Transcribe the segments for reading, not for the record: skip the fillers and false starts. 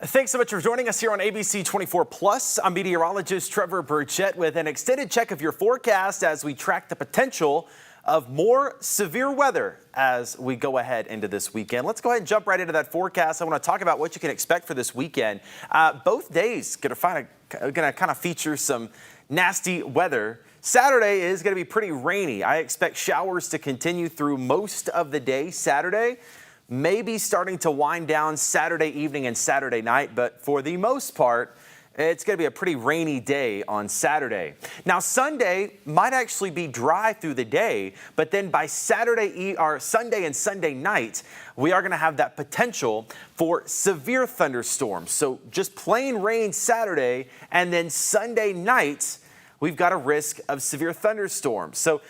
Thanks so much for joining us here on ABC24 Plus. I'm meteorologist Trevor Birchett with an extended check of your forecast as we track the potential of more severe weather as we go ahead into this weekend. Let's go ahead and jump right into that forecast. I want to talk about what you can expect for this weekend. Both days going to kind of feature some nasty weather. Saturday is going to be pretty rainy. I expect showers to continue through most of the day Saturday. Maybe starting to wind down Saturday evening and Saturday night, but for the most part, it's going to be a pretty rainy day on Saturday. Now, Sunday might actually be dry through the day, but then by Sunday and Sunday night, we are going to have that potential for severe thunderstorms. So just plain rain Saturday, and then Sunday night, we've got a risk of severe thunderstorms. So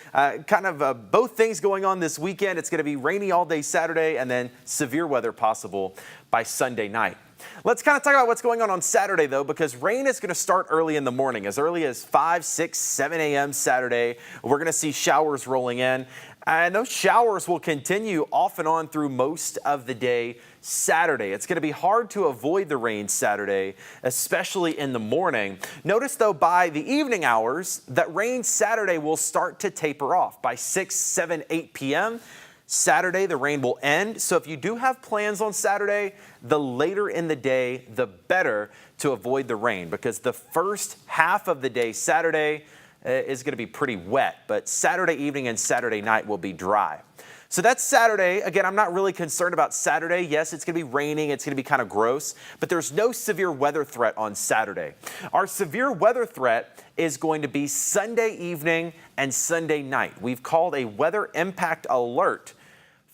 both things going on this weekend. It's going to be rainy all day Saturday and then severe weather possible by Sunday night. Let's kind of talk about what's going on Saturday, though, because rain is going to start early in the morning, as early as 5, 6, 7 a.m. Saturday. We're going to see showers rolling in, and those showers will continue off and on through most of the day Saturday. It's going to be hard to avoid the rain Saturday, especially in the morning. Notice, though, by the evening hours, that rain Saturday will start to taper off. By 6, 7, 8 p.m., Saturday, the rain will end. So if you do have plans on Saturday, the later in the day, the better to avoid the rain, because the first half of the day Saturday is going to be pretty wet, but Saturday evening and Saturday night will be dry. So that's Saturday. Again, I'm not really concerned about Saturday. Yes, it's going to be raining. It's going to be kind of gross, but there's no severe weather threat on Saturday. Our severe weather threat is going to be Sunday evening and Sunday night. We've called a weather impact alert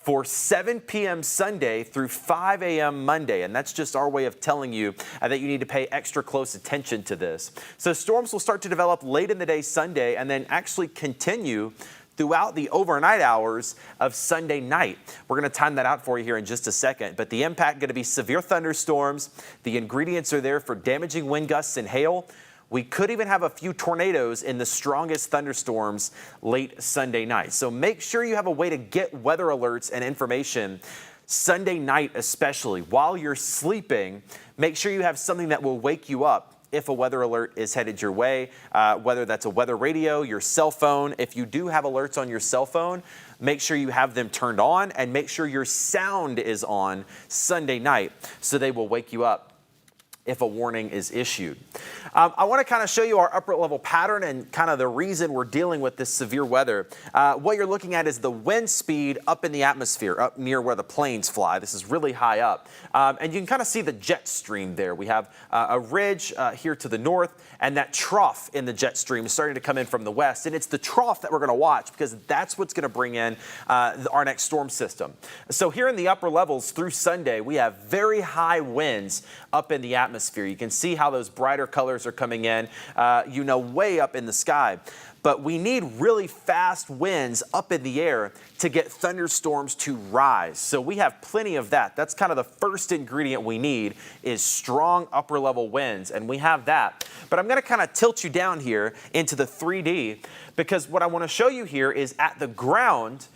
for 7 p.m. Sunday through 5 a.m. Monday. And that's just our way of telling you that you need to pay extra close attention to this. So storms will start to develop late in the day Sunday and then actually continue throughout the overnight hours of Sunday night. We're going to time that out for you here in just a second. But the impact going to be severe thunderstorms. The ingredients are there for damaging wind gusts and hail. We could even have a few tornadoes in the strongest thunderstorms late Sunday night. So make sure you have a way to get weather alerts and information Sunday night, especially while you're sleeping. Make sure you have something that will wake you up if a weather alert is headed your way, whether that's a weather radio, your cell phone. If you do have alerts on your cell phone, make sure you have them turned on, and make sure your sound is on Sunday night so they will wake you up if a warning is issued. I want to kind of show you our upper level pattern and kind of the reason we're dealing with this severe weather. What you're looking at is the wind speed up in the atmosphere, up near where the planes fly. This is really high up. And you can kind of see the jet stream there. We have a ridge here to the north, and that trough in the jet stream is starting to come in from the west. And it's the trough that we're going to watch, because that's what's going to bring in our next storm system. So here in the upper levels through Sunday, we have very high winds up in the atmosphere. You can see how those brighter colors are coming in, way up in the sky. But we need really fast winds up in the air to get thunderstorms to rise. So we have plenty of that. That's kind of the first ingredient we need, is strong upper level winds, and we have that. But I'm going to kind of tilt you down here into the 3D, because what I want to show you here is at the ground,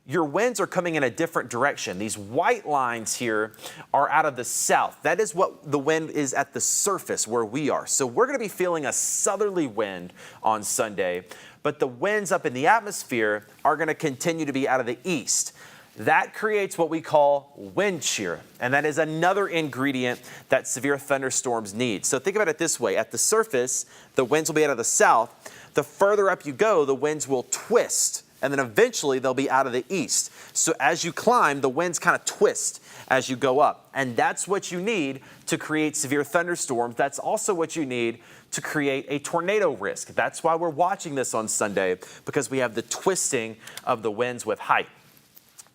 your winds are coming in a different direction. These white lines here are out of the south. That is what the wind is at the surface where we are. So we're going to be feeling a southerly wind on Sunday, but the winds up in the atmosphere are going to continue to be out of the east. That creates what we call wind shear, and that is another ingredient that severe thunderstorms need. So think about it this way. At the surface, the winds will be out of the south. The further up you go, the winds will twist, and then eventually they'll be out of the east. So as you climb, the winds kind of twist as you go up. And that's what you need to create severe thunderstorms. That's also what you need to create a tornado risk. That's why we're watching this on Sunday, because we have the twisting of the winds with height.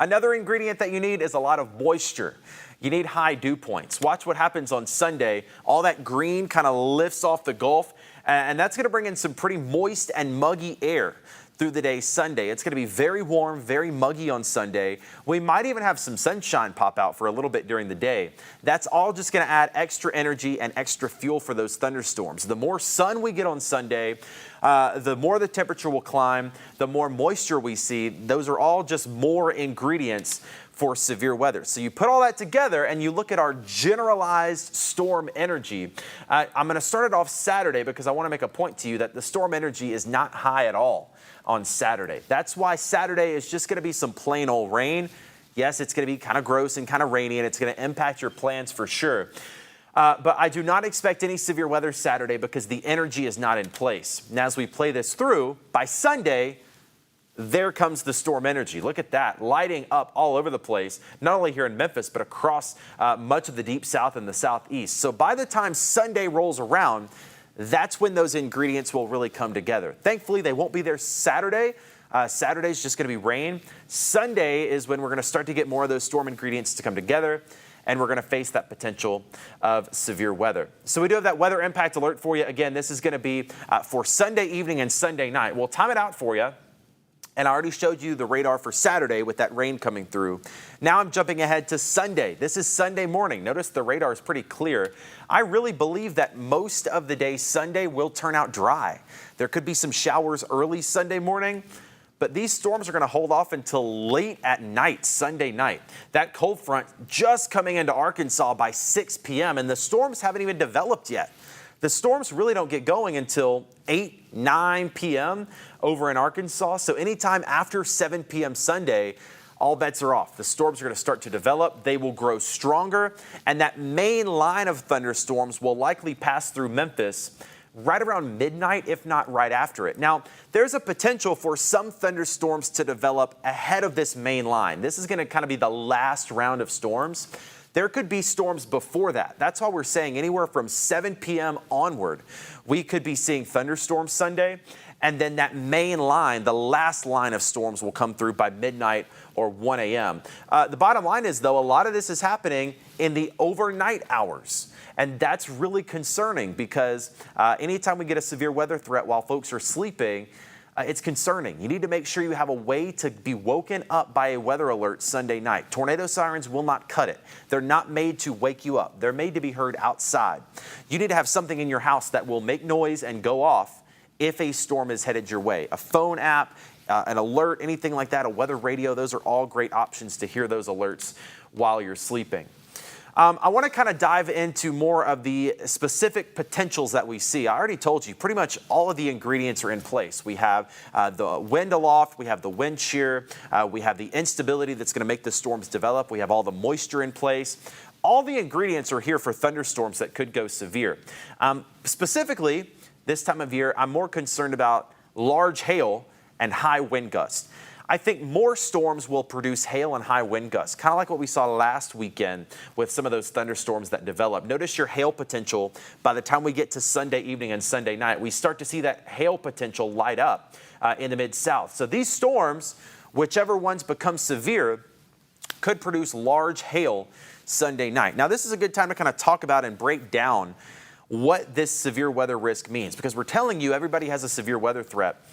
Another ingredient that you need is a lot of moisture. You need high dew points. Watch what happens on Sunday. All that green kind of lifts off the Gulf, and that's going to bring in some pretty moist and muggy air through the day Sunday. It's going to be very warm, very muggy on Sunday. We might even have some sunshine pop out for a little bit during the day. That's all just going to add extra energy and extra fuel for those thunderstorms. The more sun we get on Sunday, the more the temperature will climb, the more moisture we see. Those are all just more ingredients for severe weather. So you put all that together and you look at our generalized storm energy. I'm going to start it off Saturday because I want to make a point to you that the storm energy is not high at all on Saturday. That's why Saturday is just going to be some plain old rain. Yes, it's going to be kind of gross and kind of rainy, and it's going to impact your plans for sure. But I do not expect any severe weather Saturday because the energy is not in place. And as we play this through, by Sunday, there comes the storm energy. Look at that, lighting up all over the place, not only here in Memphis, but across much of the deep south and the southeast. So by the time Sunday rolls around, that's when those ingredients will really come together. Thankfully, they won't be there Saturday. Saturday's just going to be rain. Sunday is when we're going to start to get more of those storm ingredients to come together, and we're going to face that potential of severe weather. So we do have that weather impact alert for you. Again, this is going to be for Sunday evening and Sunday night. We'll time it out for you. And I already showed you the radar for Saturday with that rain coming through. Now I'm jumping ahead to Sunday. This is Sunday morning. Notice the radar is pretty clear. I really believe that most of the day Sunday will turn out dry. There could be some showers early Sunday morning, but these storms are going to hold off until late at night, Sunday night. That cold front just coming into Arkansas by 6 p.m. and the storms haven't even developed yet. The storms really don't get going until 8, 9 p.m. over in Arkansas. So anytime after 7 p.m. Sunday, all bets are off. The storms are going to start to develop. They will grow stronger. And that main line of thunderstorms will likely pass through Memphis right around midnight, if not right after it. Now, there's a potential for some thunderstorms to develop ahead of this main line. This is going to kind of be the last round of storms. There could be storms before that. That's why we're saying anywhere from 7 p.m. onward, we could be seeing thunderstorms Sunday. And then that main line, the last line of storms, will come through by midnight or 1 a.m. The bottom line is, though, a lot of this is happening in the overnight hours. And that's really concerning because anytime we get a severe weather threat while folks are sleeping, it's concerning. You need to make sure you have a way to be woken up by a weather alert Sunday night. Tornado sirens will not cut it. They're not made to wake you up. They're made to be heard outside. You need to have something in your house that will make noise and go off if a storm is headed your way. A phone app, an alert, anything like that, a weather radio, those are all great options to hear those alerts while you're sleeping. I want to kind of dive into more of the specific potentials that we see. I already told you pretty much all of the ingredients are in place. We have the wind aloft, we have the wind shear, we have the instability that's going to make the storms develop, we have all the moisture in place. All the ingredients are here for thunderstorms that could go severe. Specifically, this time of year, I'm more concerned about large hail and high wind gusts. I think more storms will produce hail and high wind gusts, kind of like what we saw last weekend with some of those thunderstorms that developed. Notice your hail potential by the time we get to Sunday evening and Sunday night. We start to see that hail potential light up in the Mid-South. So these storms, whichever ones become severe, could produce large hail Sunday night. Now, this is a good time to kind of talk about and break down what this severe weather risk means, because we're telling you everybody has a severe weather threat.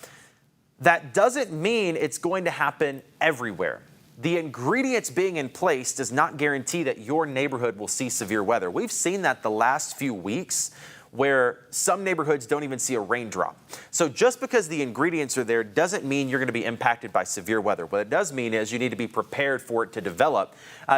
That doesn't mean it's going to happen everywhere. The ingredients being in place does not guarantee that your neighborhood will see severe weather. We've seen that the last few weeks where some neighborhoods don't even see a raindrop. So just because the ingredients are there doesn't mean you're going to be impacted by severe weather. What it does mean is you need to be prepared for it to develop.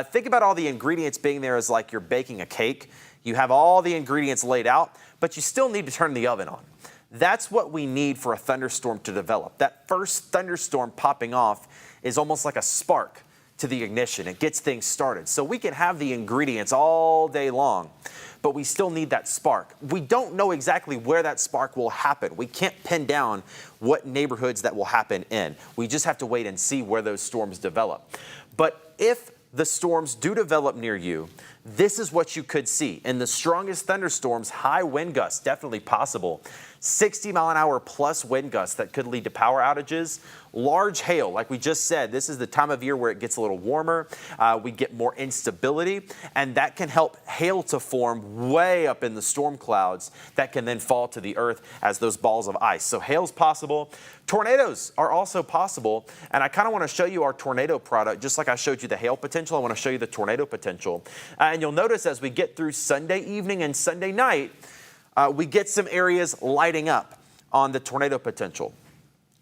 Think about all the ingredients being there as like you're baking a cake. You have all the ingredients laid out, but you still need to turn the oven on. That's what we need for a thunderstorm to develop. That first thunderstorm popping off is almost like a spark to the ignition. It gets things started. So we can have the ingredients all day long, but we still need that spark. We don't know exactly where that spark will happen. We can't pin down what neighborhoods that will happen in. We just have to wait and see where those storms develop. But if the storms do develop near you, this is what you could see. In the strongest thunderstorms, high wind gusts, definitely possible. 60-mile-an-hour plus wind gusts that could lead to power outages. Large hail, like we just said, this is the time of year where it gets a little warmer. We get more instability, and that can help hail to form way up in the storm clouds that can then fall to the earth as those balls of ice. So hail's possible. Tornadoes are also possible, and I kind of want to show you our tornado product. Just like I showed you the hail potential, I want to show you the tornado potential. And you'll notice as we get through Sunday evening and Sunday night, we get some areas lighting up on the tornado potential.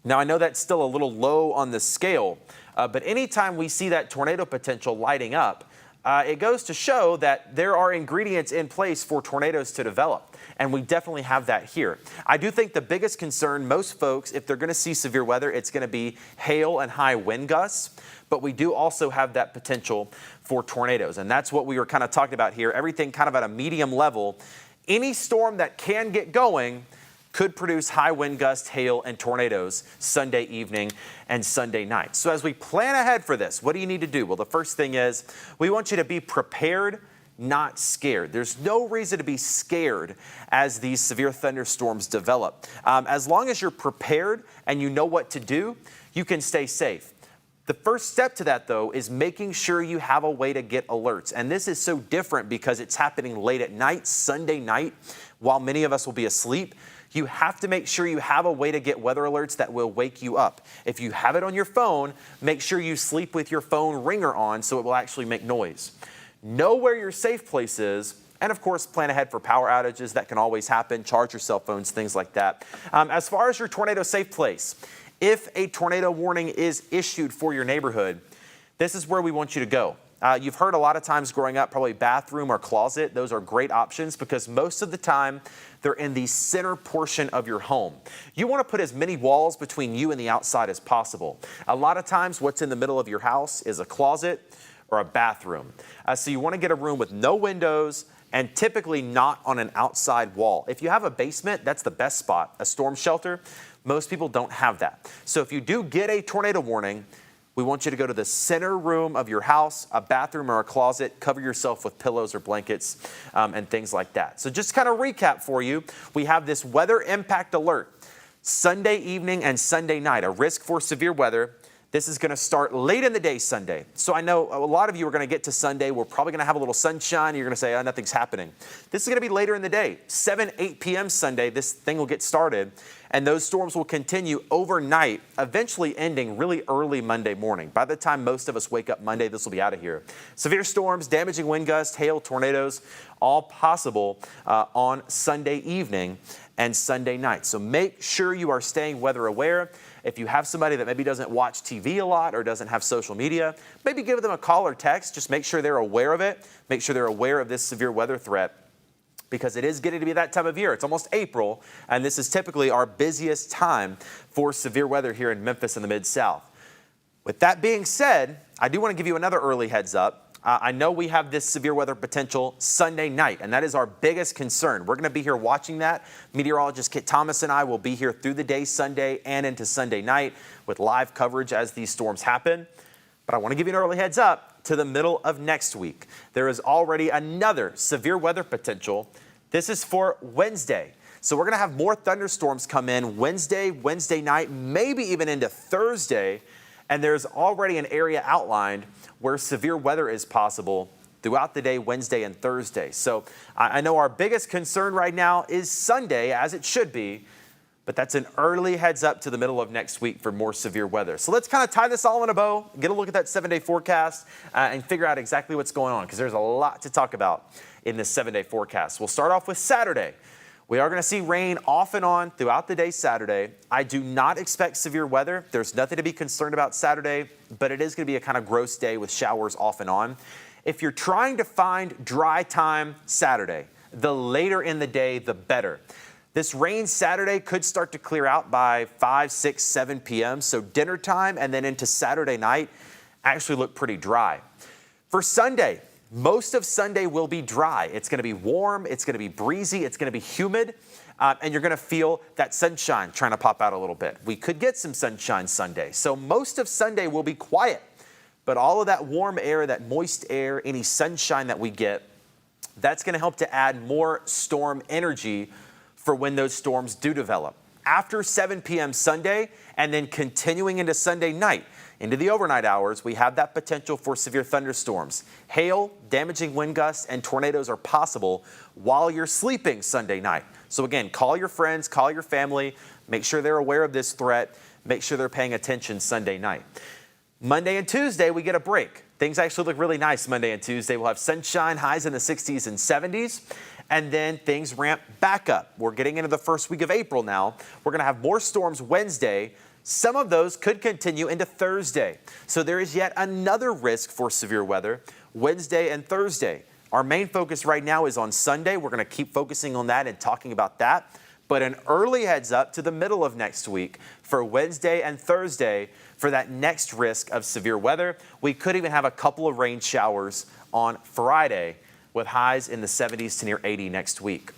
Now, I know that's still a little low on the scale, but anytime we see that tornado potential lighting up, it goes to show that there are ingredients in place for tornadoes to develop, and we definitely have that here. I do think the biggest concern, most folks, if they're going to see severe weather, it's going to be hail and high wind gusts, but we do also have that potential for tornadoes, and that's what we were kind of talking about here. Everything kind of at a medium level. Any storm that can get going could produce high wind gusts, hail, and tornadoes Sunday evening and Sunday night. So as we plan ahead for this, what do you need to do? Well, the first thing is we want you to be prepared, not scared. There's no reason to be scared as these severe thunderstorms develop. As long as you're prepared and you know what to do, you can stay safe. The first step to that, though, is making sure you have a way to get alerts. And this is so different because it's happening late at night, Sunday night, while many of us will be asleep. You have to make sure you have a way to get weather alerts that will wake you up. If you have it on your phone, make sure you sleep with your phone ringer on so it will actually make noise. Know where your safe place is, and of course, plan ahead for power outages. That can always happen. Charge your cell phones, things like that. As far as your tornado safe place, if a tornado warning is issued for your neighborhood, this is where we want you to go. You've heard a lot of times growing up, probably bathroom or closet. Those are great options because most of the time they're in the center portion of your home. You want to put as many walls between you and the outside as possible. A lot of times what's in the middle of your house is a closet or a bathroom. So you want to get a room with no windows and typically not on an outside wall. If you have a basement, that's the best spot, a storm shelter. Most people don't have that. So if you do get a tornado warning, we want you to go to the center room of your house, a bathroom or a closet, cover yourself with pillows or blankets and things like that. So just kind of recap for you, we have this weather impact alert Sunday evening and Sunday night, a risk for severe weather. This is going to start late in the day Sunday. So I know a lot of you are going to get to Sunday. We're probably going to have a little sunshine. You're going to say, oh, nothing's happening. This is going to be later in the day. 7, 8 p.m. Sunday, this thing will get started. And those storms will continue overnight, eventually ending really early Monday morning. By the time most of us wake up Monday, this will be out of here. Severe storms, damaging wind gusts, hail, tornadoes, all possible on Sunday evening and Sunday night. So make sure you are staying weather aware. If you have somebody that maybe doesn't watch TV a lot or doesn't have social media, maybe give them a call or text. Just make sure they're aware of it. Make sure they're aware of this severe weather threat because it is getting to be that time of year. It's almost April, and this is typically our busiest time for severe weather here in Memphis and the Mid-South. With that being said, I do want to give you another early heads up. I know we have this severe weather potential Sunday night, and that is our biggest concern. We're going to be here watching that. Meteorologist Kit Thomas and I will be here through the day Sunday and into Sunday night with live coverage as these storms happen. But I want to give you an early heads up to the middle of next week. There is already another severe weather potential. This is for Wednesday. So we're going to have more thunderstorms come in Wednesday night, maybe even into Thursday. And there's already an area outlined where severe weather is possible throughout the day, Wednesday and Thursday. So I know our biggest concern right now is Sunday, as it should be, but that's an early heads up to the middle of next week for more severe weather. So let's kind of tie this all in a bow, get a look at that 7-day forecast and figure out exactly what's going on because there's a lot to talk about in this 7-day forecast. We'll start off with Saturday. We are going to see rain off and on throughout the day Saturday. I do not expect severe weather. There's nothing to be concerned about Saturday, but it is going to be a kind of gross day with showers off and on. If you're trying to find dry time Saturday, the later in the day, the better. This rain Saturday could start to clear out by 5, 6, 7 p.m. So dinner time and then into Saturday night actually look pretty dry. For Sunday, most of Sunday will be dry. It's going to be warm. It's going to be breezy. It's going to be humid. And you're going to feel that sunshine trying to pop out a little bit. We could get some sunshine Sunday. So most of Sunday will be quiet. But all of that warm air, that moist air, any sunshine that we get, that's going to help to add more storm energy for when those storms do develop. After 7 p.m. Sunday and then continuing into Sunday night, into the overnight hours, we have that potential for severe thunderstorms. Hail, damaging wind gusts, and tornadoes are possible while you're sleeping Sunday night. So again, call your friends, call your family, make sure they're aware of this threat, make sure they're paying attention Sunday night. Monday and Tuesday, we get a break. Things actually look really nice Monday and Tuesday. We'll have sunshine, highs in the 60s and 70s, and then things ramp back up. We're getting into the first week of April now. We're going to have more storms Wednesday, Some of those could continue into Thursday. So there is yet another risk for severe weather Wednesday and Thursday. Our main focus right now is on Sunday. We're going to keep focusing on that and talking about that. But an early heads up to the middle of next week for Wednesday and Thursday for that next risk of severe weather. We could even have a couple of rain showers on Friday, with highs in the 70s to near 80 next week.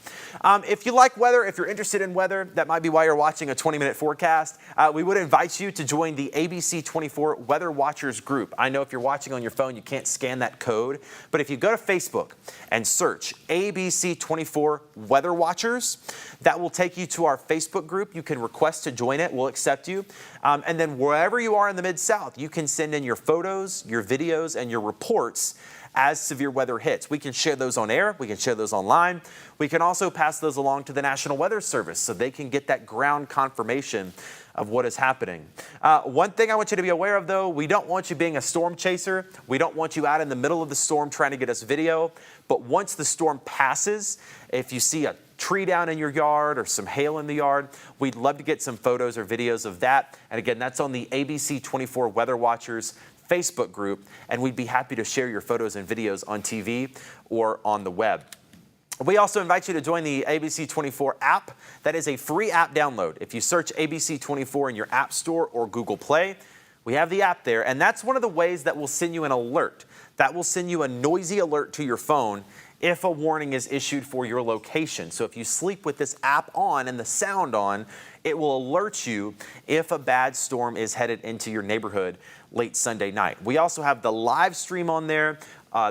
If you like weather, if you're interested in weather, that might be why you're watching a 20-minute forecast. We would invite you to join the ABC24 Weather Watchers group. I know if you're watching on your phone, you can't scan that code, but if you go to Facebook and search ABC24 Weather Watchers, that will take you to our Facebook group. You can request to join it. We'll accept you. And then wherever you are in the Mid-South, you can send in your photos, your videos, and your reports as severe weather hits. We can share those on air. We can share those online. We can also pass those along to the National Weather Service so they can get that ground confirmation of what is happening. One thing I want you to be aware of, though, we don't want you being a storm chaser. We don't want you out in the middle of the storm trying to get us video. But once the storm passes, if you see a tree down in your yard or some hail in the yard, we'd love to get some photos or videos of that. And again, that's on the ABC24 Weather Watchers Facebook group, and we'd be happy to share your photos and videos on TV or on the web. We also invite you to join the ABC24 app. That is a free app download. If you search ABC24 in your App Store or Google Play, we have the app there, and that's one of the ways that will send you an alert. That will send you a noisy alert to your phone if a warning is issued for your location. So if you sleep with this app on and the sound on, it will alert you if a bad storm is headed into your neighborhood late Sunday night. We also have the live stream on there,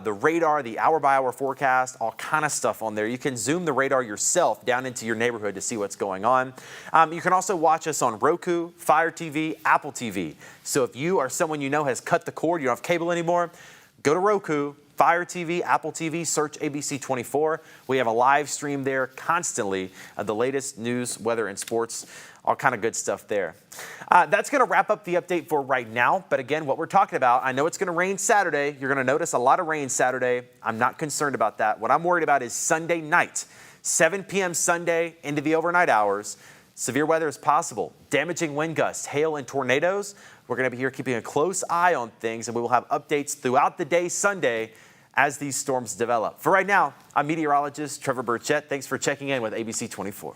the radar, the hour-by-hour forecast, all kind of stuff on there. You can zoom the radar yourself down into your neighborhood to see what's going on. You can also watch us on Roku, Fire TV, Apple TV. So if you or someone you know has cut the cord, you don't have cable anymore, go to Roku, Fire TV, Apple TV, search ABC24. We have a live stream there constantly of the latest news, weather, and sports, all kind of good stuff there. That's going to wrap up the update for right now. But again, what we're talking about, I know it's going to rain Saturday. You're going to notice a lot of rain Saturday. I'm not concerned about that. What I'm worried about is Sunday night, 7 p.m. Sunday into the overnight hours. Severe weather is possible. Damaging wind gusts, hail, and tornadoes. We're going to be here keeping a close eye on things, and we will have updates throughout the day Sunday as these storms develop. For right now, I'm meteorologist Trevor Birchett. Thanks for checking in with ABC24.